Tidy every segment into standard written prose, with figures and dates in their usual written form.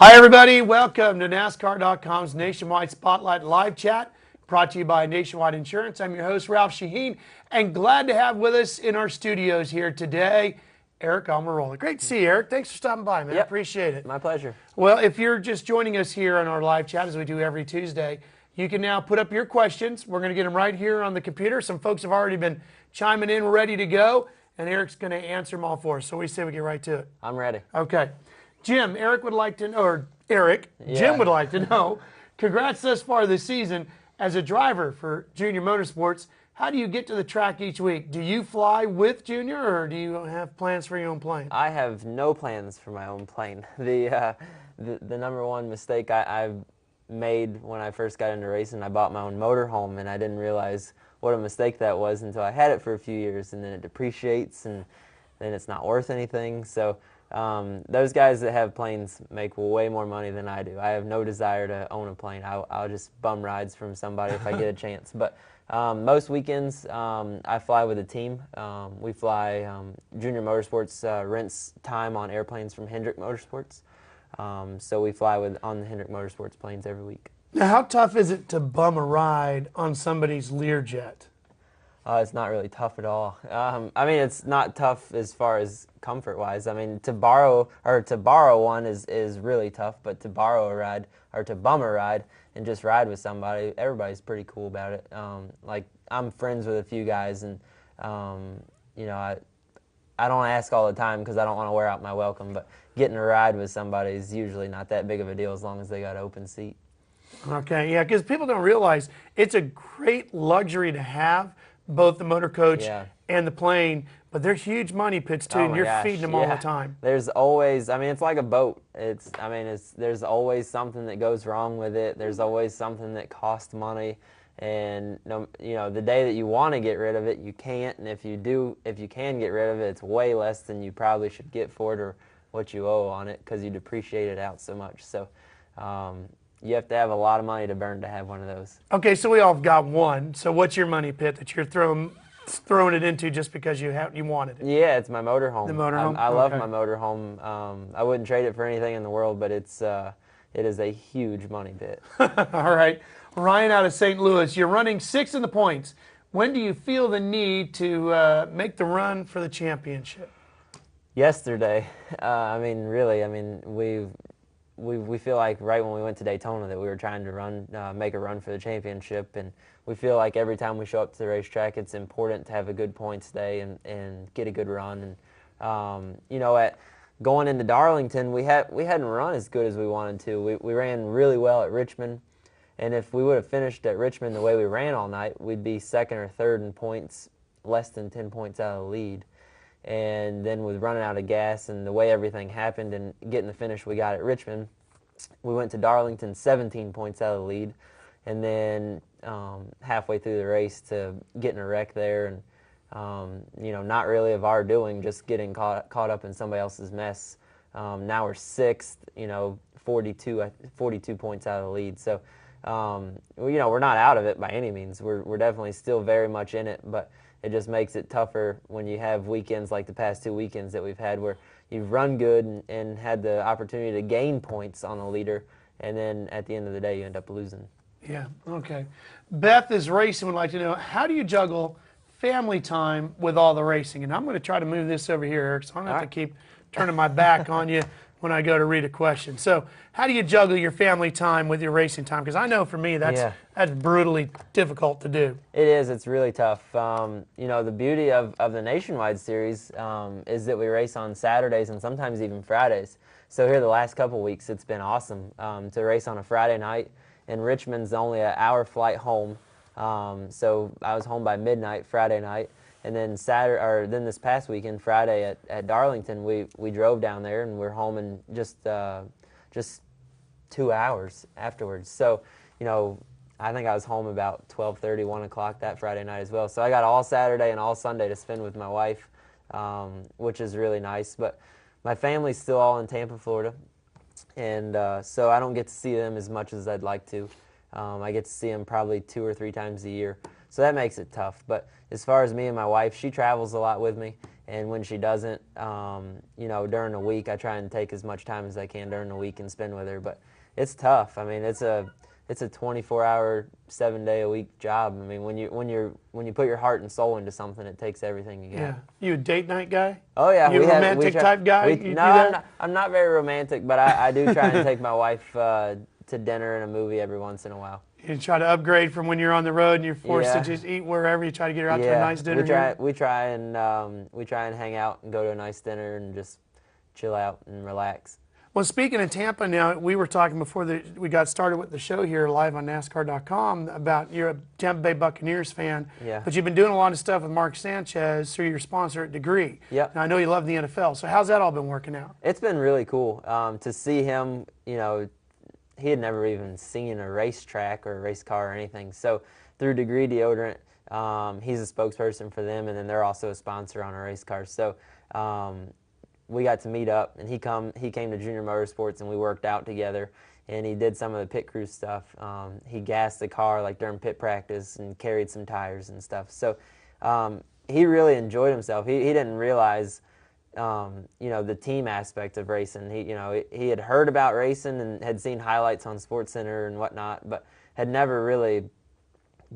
Hi, everybody. Welcome to NASCAR.com's Nationwide Spotlight Live Chat, brought to you by Nationwide Insurance. I'm your host, Ralph Shaheen, and glad to have with us in our studios here today, Aric Almirola. Great to see you, Aric. Thanks for stopping by, man. Yep. Appreciate it. My pleasure. Well, if you're just joining us here on our live chat, as we do every Tuesday, you can now put up your questions. We're going to get them right here on the computer. Some folks have already been chiming in, ready to go, and Eric's going to answer them all for us. So we say we get right to it. I'm ready. Okay. Jim, Aric would like to know, or Aric, Jim would like to know, congrats thus far this season as a driver for Junior Motorsports. How do you get to the track each week? Do you fly with Junior, or do you have plans for your own plane? I have no plans for my own plane. The number one mistake I made when I first got into racing, I bought my own motorhome, and I didn't realize what a mistake that was until I had it for a few years, and then it depreciates, and then it's not worth anything. So those guys that have planes make way more money than I do. I have no desire to own a plane. I'll just bum rides from somebody if I get a chance. But most weekends I fly with a team. We fly Junior Motorsports rents time on airplanes from Hendrick Motorsports. So we fly on the Hendrick Motorsports planes every week. Now, how tough is it to bum a ride on somebody's Learjet? It's not really tough at all. I mean, it's not tough as far as comfort-wise. I mean, to borrow one is really tough, but to borrow a ride or to bum a ride and just ride with somebody, everybody's pretty cool about it. Like, I'm friends with a few guys, and you know, I don't ask all the time because I don't want to wear out my welcome, but getting a ride with somebody is usually not that big of a deal as long as they got an open seat. Okay, yeah, because people don't realize it's a great luxury to have, both the motor coach and the plane, but they're huge money pits too, and you're feeding them all the time. There's always, I mean, it's like a boat. There's always something that goes wrong with it. There's always something that costs money, and you know, the day that you want to get rid of it, you can't, and if you can get rid of it, it's way less than you probably should get for it or what you owe on it because you depreciate it out so much. So you have to have a lot of money to burn to have one of those. Okay, so we all have got one. So what's your money pit that you're throwing it into just because you wanted it? Yeah, it's my motorhome. The motorhome? I love my motorhome. I wouldn't trade it for anything in the world, but it is a huge money pit. All right. Ryan out of St. Louis, you're running 6th in the points. When do you feel the need to make the run for the championship? Yesterday. I mean, really, I mean, we feel like right when we went to Daytona that we were trying to make a run for the championship, and we feel like every time we show up to the racetrack, it's important to have a good points day and get a good run. And you know, going into Darlington, we hadn't run as good as we wanted to. We ran really well at Richmond, and if we would have finished at Richmond the way we ran all night, we'd be second or third in points, less than 10 points out of the lead. And then with running out of gas and the way everything happened and getting the finish we got at Richmond, we went to Darlington 17 points out of the lead, and then halfway through the race to getting a wreck there, and you know, not really of our doing, just getting caught up in somebody else's mess. Now we're 6th, you know, 42 points out of the lead. So you know, we're not out of it by any means. We're definitely still very much in it, but it just makes it tougher when you have weekends like the past 2 weekends that we've had where you've run good and had the opportunity to gain points on the leader, and then at the end of the day you end up losing. Yeah, okay. Beth is racing, would like to know, how do you juggle family time with all the racing? And I'm going to try to move this over here, Aric, so I'm going to have to keep turning my back on you when I go to read a question. So how do you juggle your family time with your racing time? Because I know for me that's brutally difficult to do. It is. It's really tough. You know, the beauty of the Nationwide Series is that we race on Saturdays and sometimes even Fridays. So here the last couple weeks it's been awesome to race on a Friday night, and Richmond's only an hour flight home. So I was home by midnight Friday night. And then then this past weekend, Friday at Darlington, we drove down there and we're home in just 2 hours afterwards. So, you know, I think I was home about 12:30, 1 o'clock that Friday night as well. So I got all Saturday and all Sunday to spend with my wife, which is really nice. But my family's still all in Tampa, Florida, and so I don't get to see them as much as I'd like to. I get to see them probably 2 or 3 times a year. So that makes it tough. But as far as me and my wife, she travels a lot with me, And when she doesn't, you know, during the week, I try and take as much time as I can during the week and spend with her. But it's tough. I mean, it's a 24-hour, 7-day-a-week job. I mean, when you put your heart and soul into something, it takes everything you got. Yeah. You a date night guy? Oh yeah, You a romantic type guy? You do that? I'm not very romantic, but I do try and take my wife to dinner and a movie every once in a while. You try to upgrade from when you're on the road and you're forced to just eat wherever. You try to get her out to a nice dinner. We try and hang out and go to a nice dinner and just chill out and relax. Well, speaking of Tampa now, we were talking before we got started with the show here live on NASCAR.com about you're a Tampa Bay Buccaneers fan, but you've been doing a lot of stuff with Mark Sanchez through your sponsor at Degree. Yep. Now, I know you love the NFL, so how's that all been working out? It's been really cool to see him. You know, he had never even seen a racetrack or a race car or anything. So through Degree Deodorant, he's a spokesperson for them, and then they're also a sponsor on a race car. So we got to meet up, and he came to Junior Motorsports, and we worked out together, and he did some of the pit crew stuff. He gassed the car like during pit practice and carried some tires and stuff. So he really enjoyed himself. He didn't realize you know, the team aspect of racing. He had heard about racing and had seen highlights on SportsCenter and whatnot, but had never really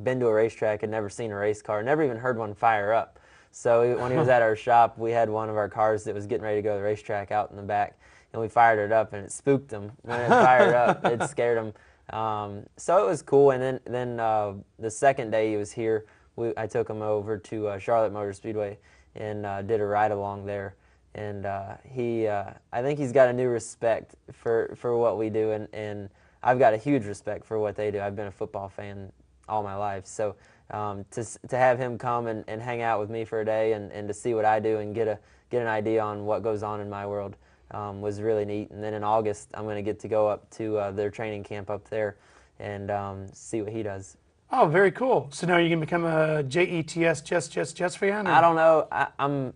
been to a racetrack, had never seen a race car, never even heard one fire up. So when he was at our shop, we had one of our cars that was getting ready to go to the racetrack out in the back, and we fired it up, and it spooked him. When it fired up, it scared him. So it was cool. And then the second day he was here, I took him over to Charlotte Motor Speedway and did a ride along there. And I think he's got a new respect for what we do, and I've got a huge respect for what they do. I've been a football fan all my life, so to have him come and hang out with me for a day and to see what I do and get an idea on what goes on in my world was really neat. And then in August, I'm going to get to go up to their training camp up there and see what he does. Oh, very cool. So now you can become a JETS Jets fan? Or? I don't know. I'm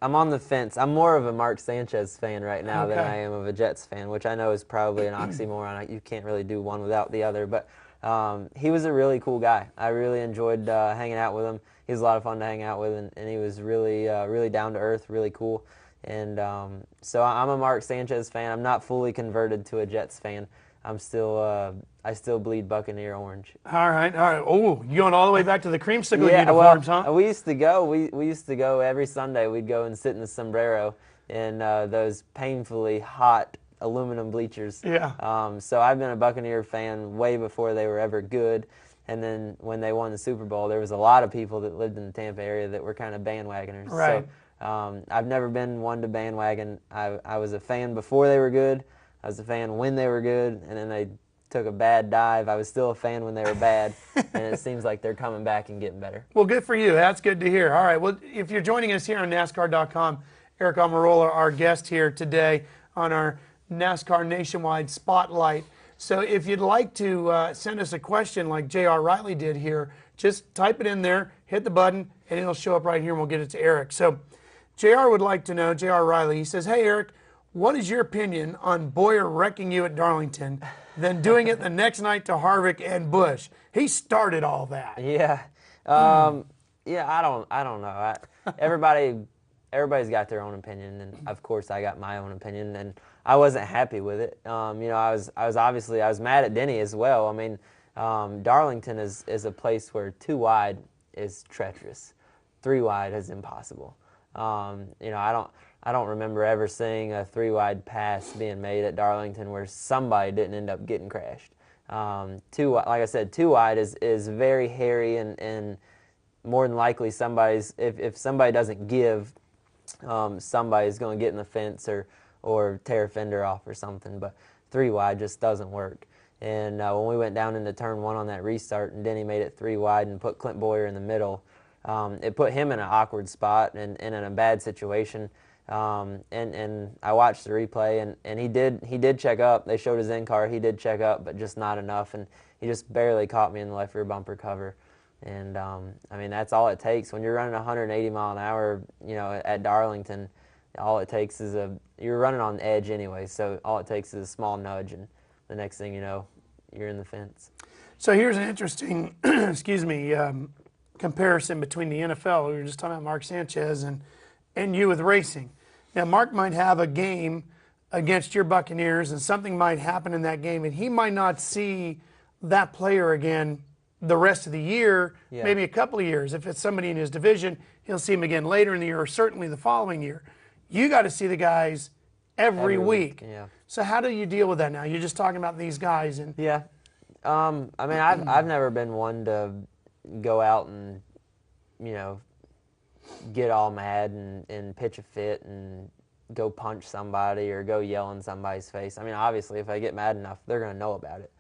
on the fence. I'm more of a Mark Sanchez fan right now than I am of a Jets fan, which I know is probably an oxymoron. You can't really do one without the other. But he was a really cool guy. I really enjoyed hanging out with him. He was a lot of fun to hang out with, and he was really really down to earth, really cool. And so I'm a Mark Sanchez fan. I'm not fully converted to a Jets fan. I'm still I still bleed Buccaneer orange. All right. Oh, you going all the way back to the creamsicle uniforms, huh? We used to go. We used to go every Sunday. We'd go and sit in the sombrero in those painfully hot aluminum bleachers. Yeah. So I've been a Buccaneer fan way before they were ever good. And then when they won the Super Bowl, there was a lot of people that lived in the Tampa area that were kind of bandwagoners. Right. So I've never been one to bandwagon. I was a fan before they were good. I was a fan when they were good, and then they took a bad dive. I was still a fan when they were bad, and it seems like they're coming back and getting better. Well, good for you. That's good to hear. All right. Well, if you're joining us here on NASCAR.com, Aric Almirola, our guest here today on our NASCAR Nationwide Spotlight. So if you'd like to send us a question like J.R. Riley did here, just type it in there, hit the button, and it'll show up right here, and we'll get it to Aric. So J.R. would like to know, J.R. Riley, he says, hey, Aric, what is your opinion on Boyer wrecking you at Darlington, then doing it the next night to Harvick and Busch? He started all that. Yeah, yeah. I don't know. Everybody's got their own opinion, and of course I got my own opinion, and I wasn't happy with it. You know, I was mad at Denny as well. I mean, Darlington is a place where 2 wide is treacherous, 3 wide is impossible. You know, I don't remember ever seeing a 3 wide pass being made at Darlington where somebody didn't end up getting crashed. Like I said, 2 wide is very hairy, and more than likely if somebody doesn't give, somebody's going to get in the fence or tear a fender off or something. But 3 wide just doesn't work. And when we went down into turn 1 on that restart, and Denny made it 3 wide and put Clint Boyer in the middle, it put him in an awkward spot and in a bad situation. And I watched the replay, and he did check up. They showed his in-car. He did check up, but just not enough, and he just barely caught me in the left rear bumper cover. And I mean, that's all it takes when you're running 180 mile an hour. You know, at Darlington, all it takes is you're running on edge anyway. So all it takes is a small nudge, and the next thing you know, you're in the fence. So here's an interesting, excuse me, comparison between the NFL. We were just talking about Mark Sanchez and and you with racing. Now, Mark might have a game against your Buccaneers, and something might happen in that game, and he might not see that player again the rest of the year, maybe a couple of years. If it's somebody in his division, he'll see him again later in the year, or certainly the following year. You got to see the guys every week. Yeah. So how do you deal with that now? You're just talking about these guys. And yeah. I mean, I've never been one to go out and, you know, get all mad and pitch a fit and go punch somebody or go yell in somebody's face. I mean, obviously, if I get mad enough, they're going to know about it.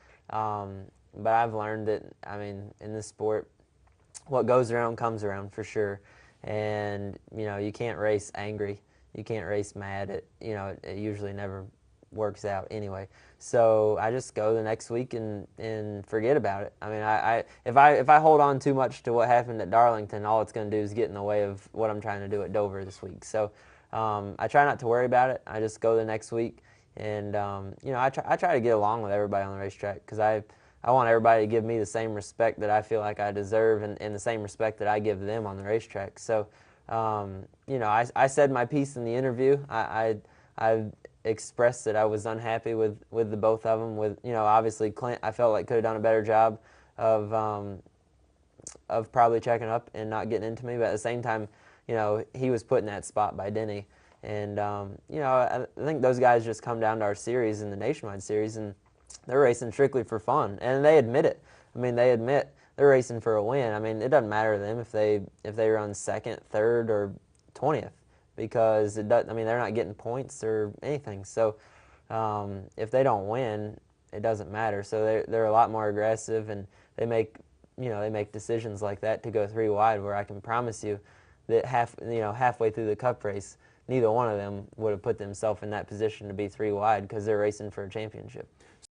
But I've learned that, I mean, in this sport, what goes around comes around for sure. And, you know, you can't race angry. You can't race mad. It usually never works out anyway. So I just go the next week and forget about it. I mean, if I hold on too much to what happened at Darlington, all it's going to do is get in the way of what I'm trying to do at Dover this week. So I try not to worry about it. I just go the next week, and you know, I try to get along with everybody on the racetrack, because I want everybody to give me the same respect that I feel like I deserve, and the same respect that I give them on the racetrack. So you know, I said my piece in the interview. I expressed that I was unhappy with the both of them. With, you know, obviously Clint, I felt like could have done a better job of probably checking up and not getting into me, but at the same time, you know, he was put in that spot by Denny, and you know, I think those guys just come down to our series, in the Nationwide series, and they're racing strictly for fun, and they admit it. I mean, they admit they're racing for a win. I mean, it doesn't matter to them if they run second, third, or 20th. Because it does, I mean, they're not getting points or anything. So if they don't win, it doesn't matter. So they're a lot more aggressive, and they make decisions like that to go 3 wide. Where I can promise you that halfway through the Cup race, neither one of them would have put themselves in that position to be 3 wide, because they're racing for a championship.